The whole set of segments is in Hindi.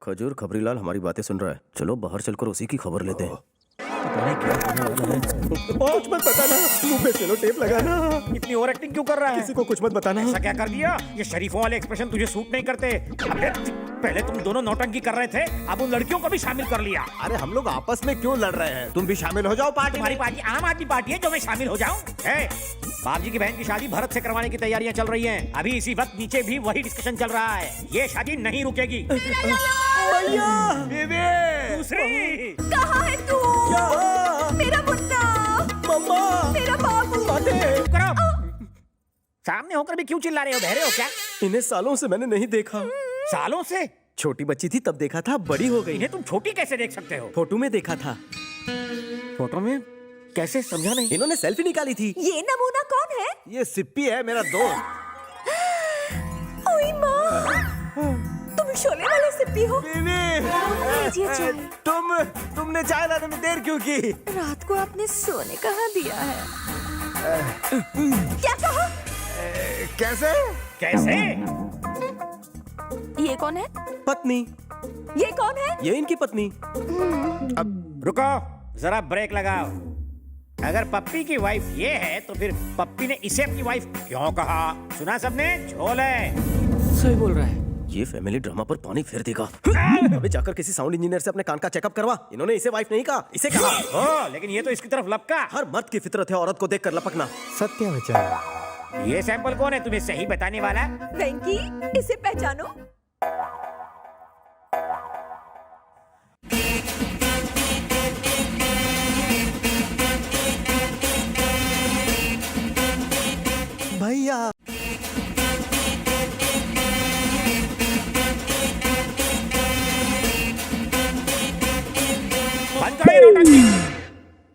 खजूर खबरीलाल हमारी बातें सुन रहा है। चलो बाहर चलकर उसी की खबर लेते हैं। पता नहीं क्या होने वाला है। कुछ मत बताना, मुंह पे सेलो टेप लगाना। इतनी ओवर एक्टिंग क्यों कर रहा है? किसी को कुछ मत बताना। ऐसा क्या कर दिया? ये शरीफों वाले एक्सप्रेशन तुझे सूट नहीं करते। अबे, पहले तुम दोनों नौटंकी कर रहे थे, अब उन लड़कियों को भी शामिल कर लिया। अरे हम लोग आपस में क्यों लड़ रहे हैं? तुम भी शामिल हो जाओ पार्टी। तुम्हारी पार्टी आम आदमी पार्टी है जो मैं शामिल हो जाऊं? बाप जी की बहन की शादी भरत से करवाने की तैयारियां चल रही हैं। अभी इसी वक्त नीचे भी वही डिस्कशन चल रहा है। ये शादी नहीं रुकेगी। दूसरी कहाँ है तू? मेरा मुन्ना, मम्मा, मेरा बाबू। करो। सामने होकर भी क्यों चिल्ला रहे हो? बहरे हो क्या? इन्हें सालों से मैंने नहीं देखा। सालों से? छोटी बच्ची थी तब देखा था, बड़ी हो गई। इन्हें तुम छोटी कैसे देख सकते हो? फोटो में देखा था। फोटो में कैसे? समझा नहीं। इन्होंने सेल्फी निकाली थी। ये नमूना कौन है? ये सिप्पी है, मेरा दोस्त। ओए माँ, तुम शोले वाले सिप्पी हो? लीजिए चाय। तुमने चाय लाने में देर क्यों की? रात को आपने सोने कहाँ दिया है? क्या कहा? कैसे? कैसे? ये कौन है? पत्नी। ये कौन है? ये इनकी पत्नी। अब रुको, जरा ब्रेक लगाओ। अगर पप्पी की वाइफ ये है तो फिर पप्पी ने इसे अपनी वाइफ क्यों कहा? सुना सबने? झोल है। सही बोल रहा है। ये फैमिली ड्रामा पर पानी फेर देगा। अबे जाकर किसी साउंड इंजीनियर से अपने कान का चेकअप करवा। इन्होंने इसे वाइफ नहीं कहा, इसे कहा। ओ, लेकिन ये तो इसकी तरफ लपका। हर मर्द की फितरत है औरत को देखकर लपकना। सत्य विचार। ये सैंपल कौन है तुम्हें सही बताने वाला? वेंकी, इसे पहचानो। भैया बंद करो ये नौटंकी।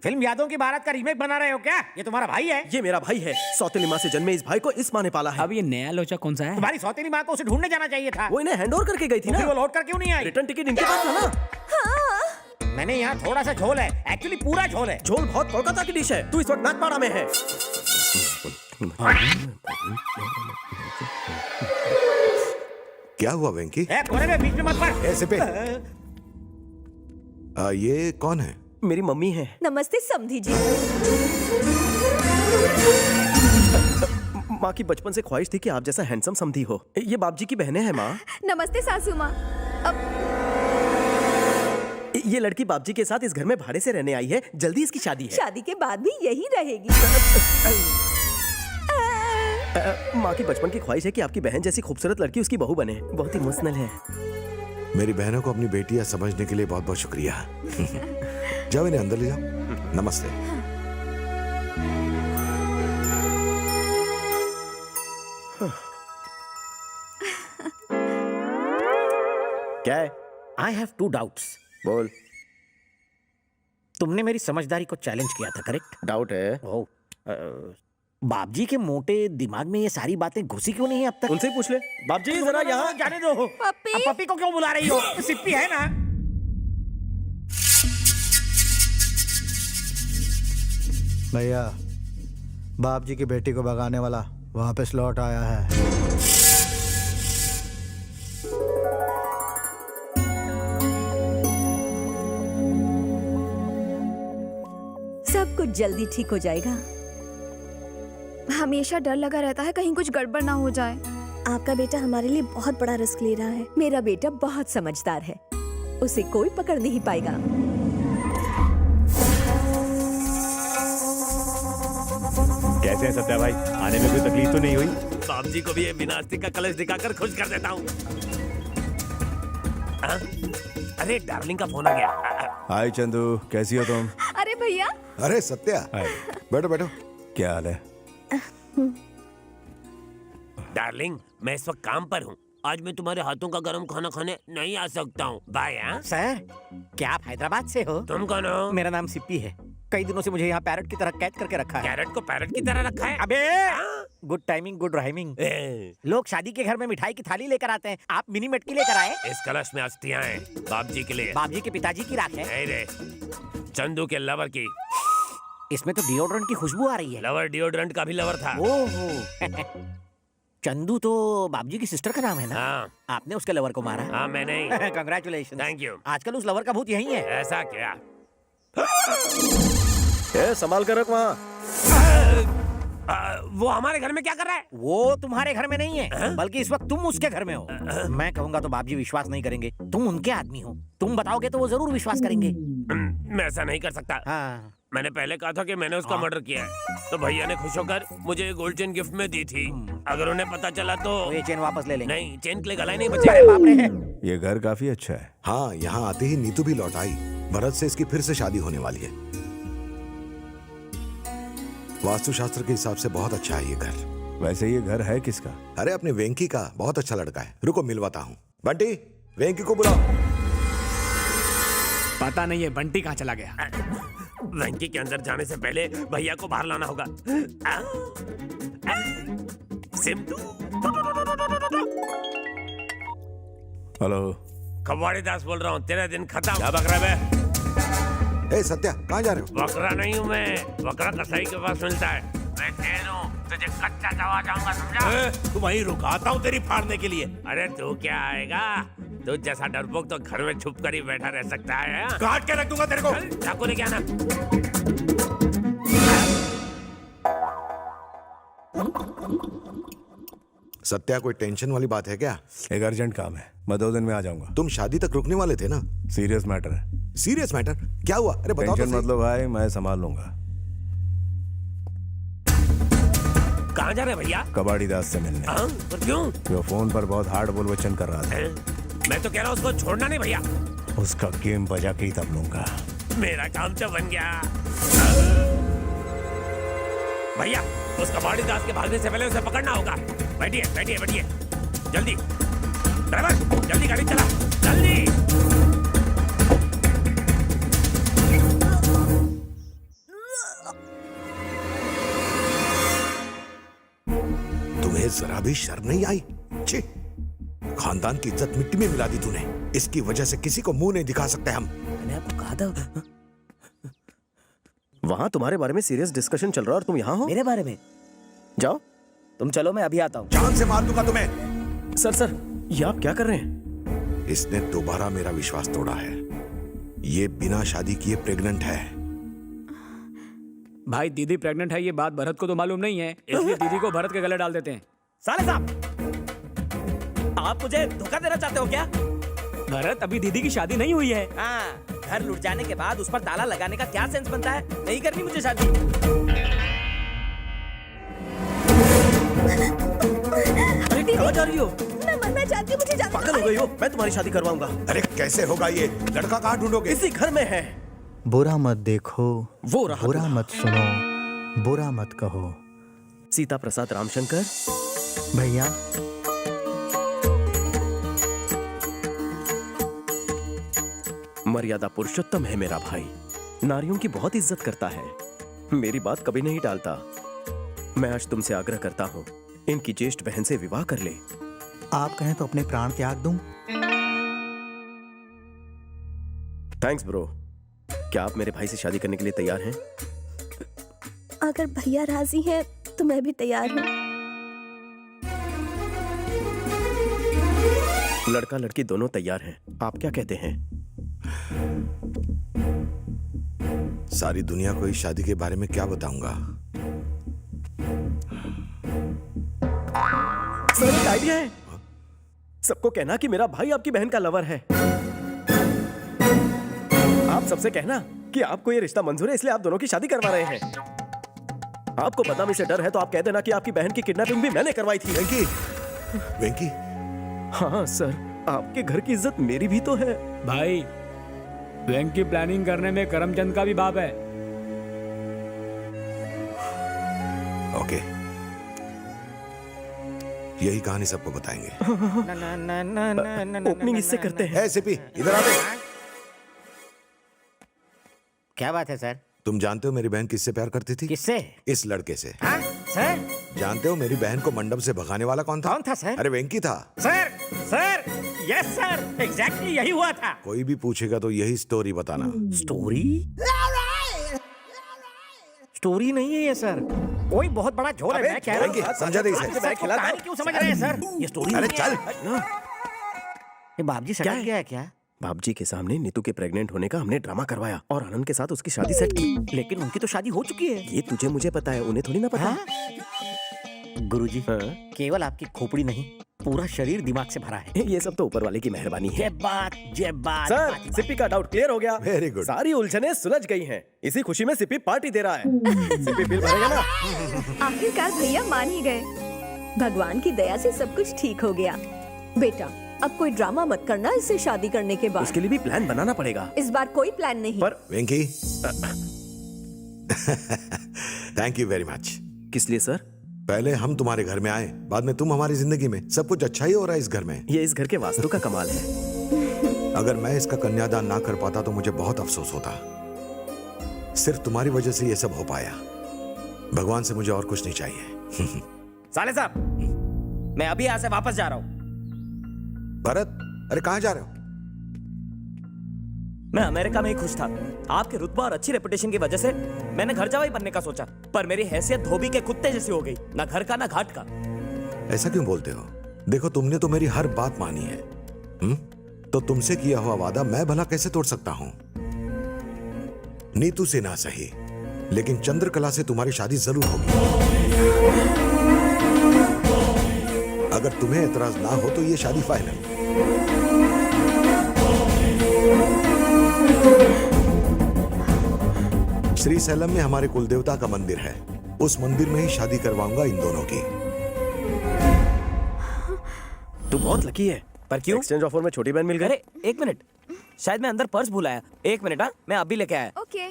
फिल्म यादों की बारात का रीमेक बना रहे हो क्या? ये तुम्हारा भाई है? ये मेरा भाई है। सौतेली माँ से जन्मे इस भाई को इस माँ ने पाला है। अब ये नया लोचा कौन सा है? तुम्हारी सौतेली माँ को उसे ढूंढने जाना चाहिए था। वो इन्हें हैंड ओवर करके गई थी तो फिर ना। वो लौट कर क्यों नहीं आई? रिटर्न टिकट इनके पास था ना। मैंने यहाँ थोड़ा सा झोल है, एक्चुअली पूरा झोल है। झोल बहुत कोलकाता की डिश है। तू इस वक्त नागपाड़ा में है। क्या हुआ वेंकी? कोने में बीच में मत पड़। ऐसे पे ये कौन है? मेरी मम्मी है। नमस्ते समधी जी। माँ की बचपन से ख्वाहिश थी कि आप जैसा हैंडसम समधी हो। ये बाप जी की बहनें हैं माँ। नमस्ते सासू माँ। ये लड़की बाप जी के साथ इस घर में भाड़े से रहने आई है। जल्दी इसकी शादी है। शादी के बाद भी यही रहेगी। माँ की बचपन की ख्वाहिश है कि आपकी बहन जैसी खूबसूरत लड़की उसकी बहू बने। बहुत इमोशनल है। मेरी बहनों को अपनी बेटियां समझने के लिए बहुत बहुत शुक्रिया। जाओ इन्हें अंदर ले जाओ। नमस्ते। क्या है? I have 2 doubts. बोल। तुमने मेरी समझदारी को चैलेंज किया था, करेक्ट? डाउट है। ओ, बाप जी के मोटे दिमाग में ये सारी बातें घुसी क्यों नहीं है अब तक? उनसे ही पूछ ले। बाप जी जरा यहाँ। जाने दो। पप्पी। अब पप्पी को क्यों बुला रही हो? सिप्पी है ना। भैया, बाप जी की बेटी को भगाने वाला वापस लौट आया है। सब कुछ जल्दी ठीक हो जाएगा। हमेशा डर लगा रहता है कहीं कुछ गड़बड़ ना हो जाए। आपका बेटा हमारे लिए बहुत बड़ा रिस्क ले रहा है। मेरा बेटा बहुत समझदार है, उसे कोई पकड़ नहीं पाएगा। कैसे हैं सत्या भाई? आने में कोई तकलीफ तो नहीं हुई? बाप जी को भी ये विनाशती का कलश दिखाकर खुश कर देता हूँ। अरे डार्लिंग का फोन आ गया। हाय चंदू, कैसी हो तुम? अरे भैया, अरे सत्या, हाय, बैठो बैठो। क्या हाल है? डार्लिंग, मैं इस वक्त काम पर हूँ। आज मैं तुम्हारे हाथों का गरम खाना खाने नहीं आ सकता हूँ। बाय। सर, क्या आप हैदराबाद से हो? तुम कौन हो? मेरा नाम सिप्पी है। कई दिनों से मुझे यहाँ पैरट की तरह कैद करके रखा है। कैरेट को पैरट की तरह रखा है? अबे, गुड टाइमिंग गुड राइमिंग। लोग शादी के घर में मिठाई की थाली लेकर आते हैं, आप मिनी मटकी लेकर आए। इस कलश में अस्थियां हैं, बाप जी के लिए। बाप जी के पिताजी की राख है। नहीं रे, चंदू के लवर की। इसमें तो डिओड्रेंट की खुशबू आ रही है। लवर डिओड्रेंट का भी लवर था। ओहो। चंदू तो बाबूजी की सिस्टर का नाम है ना? हाँ आपने उसके लवर को मारा? हाँ मैं नहीं। कंग्रेचुलेशन। Thank you. आजकल उस लवर का भूत यही है। ऐसा क्या? संभाल कर रख वहाँ। वो हमारे घर में क्या कर रहा है? वो तुम्हारे घर में नहीं है, बल्कि इस वक्त तुम उसके घर में हो। मैं कहूंगा तो बाबूजी विश्वास नहीं करेंगे। तुम उनके आदमी हो, तुम बताओगे तो वो जरूर विश्वास करेंगे। मैं ऐसा नहीं कर सकता। हाँ। मैंने पहले कहा था कि मैंने उसका मर्डर किया है, तो भैया ने खुश होकर मुझे ये गोल्ड चेन गिफ्ट में दी थी। अगर उन्हें पता चला तो ये चेन वापस ले लेंगे। नहीं, चेन के लिए गला ही नहीं बचेगा। बाप रे। ये घर काफी अच्छा है। हाँ, यहाँ आते ही नीतू भी लौट आई। भरत से इसकी फिर से शादी होने वाली है। वास्तुशास्त्र के हिसाब से बहुत अच्छा है ये घर। वैसे ये घर है किसका? अरे अपने वेंकी का, बहुत अच्छा लड़का है। रुको मिलवाता हूँ। बंटी, वेंकी को बुलाओ। पता नहीं है बंटी कहाँ चला गया। वेंकी के अंदर जाने से पहले भैया को बाहर लाना होगा। सिमटू। हेलो, कबाड़ी दास बोल रहा हूँ। तेरा दिन खत्म। क्या बक रहा है? ए सत्या, कहाँ जा रहे हो? बकरा नहीं हूँ मैं, बकरा कसाई के पास मिलता है। मैं शेर हूँ, तुझे कच्चा चबा जाऊंगा, समझा? तू वहीं रुकाता हूँ तेरी फाड़ने के लिए। अरे तू क्या आएगा? तू जैसा डरपोक तो घर में छुप कर ही बैठा रह सकता है। हाँ? काट के रख दूंगा तेरे को। चल, चाकू लेके आना। सत्या, कोई टेंशन वाली बात है क्या? एक अर्जेंट काम है, मैं 2 दिन में आ जाऊंगा। तुम शादी तक रुकने वाले थे ना? सीरियस मैटर है। Serious matter? क्या हुआ? अरे बताओ तो टेंशन सही। मतलब भाई, मैं संभाल लूंगा। कहाँ जा रहे भैया? कबाड़ी दास से मिलने। हाँ? पर क्यों? वो फोन पर बहुत हार्ड बोल वचन कर रहा था। हैं? मैं तो कह रहा हूँ उसको छोड़ना नहीं भैया। उसका गेम बजा के ही तब लूंगा। मेरा काम तो बन गया। भैया, उस कबाड़ी दास के भागने से पहले उसे पकड़ना होगा। बैठिए बैठिए बैठिए, जल्दी। ड्राइवर, जल्दी गाड़ी चला, जल्दी। तुम्हें जरा भी शर्म नहीं आई? छी! खानदान की इज्जत मिट्टी में मिला दी तूने। इसकी वजह से किसी को मुंह नहीं दिखा सकते हम। मैंने आपको कहा था। वहाँ तुम्हारे बारे में सीरियस डिस्कशन चल रहा है और तुम यहाँ हो? मेरे बारे में? जाओ। तुम चलो, मैं अभी आता हूँ। जान से मार दूंगा तुम्हें। सर, ये आप क्या कर रहे हैं? इसने दोबारा मेरा विश्वास तोड़ा है। ये बिना शादी किए प्रेग्नेंट है। भाई दीदी प्रेग्नेंट है ये बात भरत को तो मालूम नहीं है, इसलिए दीदी को भरत के गले डाल देते हैं। साले साहब, आप मुझे धोखा देना चाहते हो क्या? भरत, अभी दीदी की शादी नहीं हुई है। हाँ, घर लुट जाने के बाद उस पर ताला लगाने का क्या सेंस बनता है? नहीं करनी मुझे शादी। अरे कहाँ जा रही हो? मैं मरना चाहती हूँ, मुझे जाने पागल हो गई हो? मैं तुम्हारी शादी करवाऊंगा। अरे कैसे होगा ये? लड़का कहाँ ढूंढोगे? इसी घर में है। बुरा मत देखो, वो रहा बुरा दूल्हा। मत सुनो, बुरा मत कहो। सीता प्रसाद रामशंकर। भैया, मर्यादा पुरुषोत्तम है मेरा भाई, नारियों की बहुत इज्जत करता है, मेरी बात कभी नहीं टालता। मैं आज तुमसे आग्रह करता हूँ, इनकी ज्येष्ठ बहन से विवाह कर ले। आप कहें तो अपने प्राण त्याग दूं? Thanks bro. क्या आप मेरे भाई से शादी करने के लिए तैयार हैं? अगर भैया राजी हैं तो मैं भी तैयार हूँ। लड़का लड़की दोनों तैयार हैं, आप क्या कहते हैं? सारी दुनिया को इस शादी के बारे में क्या बताऊंगा? सर, एक आइडिया है। सबको कहना कि मेरा भाई आपकी बहन का लवर है। आप सबसे कहना कि आपको ये रिश्ता मंजूर है, इसलिए आप दोनों की शादी करवा रहे हैं। आपको बदनामी से डर है तो आप कह देना कि आपकी बहन की किडनैपिंग भी मैंने करवाई थी। वेंकी, वेंकी, हाँ सर, आपके घर की इज्जत मेरी भी तो है। भाई, बैंक की प्लानिंग करने में करमचंद का भी बाप है। ओके, यही कहानी सबको बताएंगे। ओपनिंग इससे करते हैं। सिपी, इधर आ बे। क्या बात है सर? तुम जानते हो मेरी बहन किससे प्यार करती थी? किससे? इस लड़के से। हाँ? सर? जानते हो मेरी बहन को मंडप से भगाने वाला कौन था? कौन था सर? अरे वेंकी था। Sir, sir, yes sir, exactly यही हुआ था। कोई भी पूछेगा तो यही स्टोरी बताना। स्टोरी? स्टोरी नहीं है ये सर, कोई बहुत बड़ा झोल है, मैं कह रहा वेंकी, हूँ। समझा दे इसे। सर, तो कहानी क्यों समझ रहे हैं सर? ये स्टोरी अरे नहीं चल। है। ये बाप जी सटक गया है क्या? बाप जी के सामने नीतू के प्रेग्नेंट होने का हमने ड्रामा करवाया और आनंद के साथ उसकी शादी सेट की। लेकिन उनकी तो शादी हो चुकी है। ये तुझे मुझे पता है, उन्हें थोड़ी ना पता। गुरुजी, हाँ? केवल आपकी खोपड़ी नहीं, पूरा शरीर दिमाग से भरा है। ये सब तो ऊपर वाले की मेहरबानी है। जय बात, जय बात। सर, बात- सिप्पी का डाउट क्लियर हो गया। Very good. सारी उलझनें सुलझ गई हैं। इसी खुशी में सिप्पी पार्टी दे रहा है। सिप्पी बिल भरेगा ना? आखिरकार भैया मान ही गए। भगवान की दया से सब कुछ ठीक हो गया। बेटा, अब कोई ड्रामा मत करना इससे शादी करने के बाद। उसके लिए भी प्लान बनाना पड़ेगा। इस बार कोई प्लान नहीं। पर वेंकी थैंक यू वेरी मच। किस लिए सर? पहले हम तुम्हारे घर में आए, बाद में तुम हमारी जिंदगी में। सब कुछ अच्छा ही हो रहा है इस घर में। ये इस घर के वास्तु का कमाल है। अगर मैं इसका कन्यादान ना कर पाता तो मुझे बहुत अफसोस होता। सिर्फ तुम्हारी वजह से ये सब हो पाया। भगवान से मुझे और कुछ नहीं चाहिए। साले साहब, मैं अभी यहाँ से वापस जा रहा हूँ। भरत, अरे कहाँ जा रहे हो? मैं अमेरिका में ही खुश था। आपके रुतबा और अच्छी रेपुटेशन की वजह से मैंने घर जावाई बनने का सोचा, पर मेरी हैसियत धोबी के कुत्ते जैसी हो गई, ना घर का ना घाट का। ऐसा क्यों बोलते हो? देखो, तुमने तो मेरी हर बात मानी है। तो तुमसे किया हुआ वादा मैं भला कैसे तोड़ सकता हूं? नीतू से ना सही, लेकिन चंद्रकला से तुम्हारी शादी जरूर होगी। अगर तुम्हें एतराज ना हो तो ये शादी फाइनल। श्री सैलम में हमारे कुलदेवता का मंदिर है, उस मंदिर में ही शादी करवाऊंगा इन दोनों की। तू बहुत लकी है। पर क्यों? एक्सचेंज ऑफर में छोटी बहन मिल गई। अरे एक मिनट, शायद मैं अंदर पर्स भूल आया। एक मिनट, हाँ, मैं अभी लेके आया। ओके।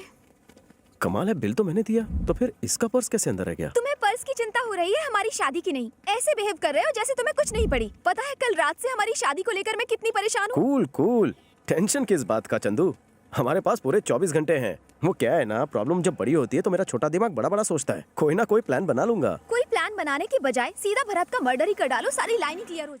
कमाल है, बिल तो मैंने दिया, तो फिर इसका पर्स कैसे अंदर रह गया? तुम्हें पर्स की चिंता हो रही है, हमारी शादी की नहीं। ऐसे बिहेव कर रहे हो जैसे तुम्हें कुछ नहीं पड़ी। पता है कल रात से हमारी शादी को लेकर मैं कितनी परेशान हूँ। कूल कूल, टेंशन किस बात का चंदू? हमारे पास पूरे 24 घंटे हैं। वो क्या है ना, प्रॉब्लम जब बड़ी होती है तो मेरा छोटा दिमाग बड़ा बड़ा सोचता है। कोई ना कोई प्लान बना लूंगा। कोई प्लान बनाने की बजाय सीधा भरत का मर्डर ही कर डालो, सारी लाइन ही क्लियर हो जाए।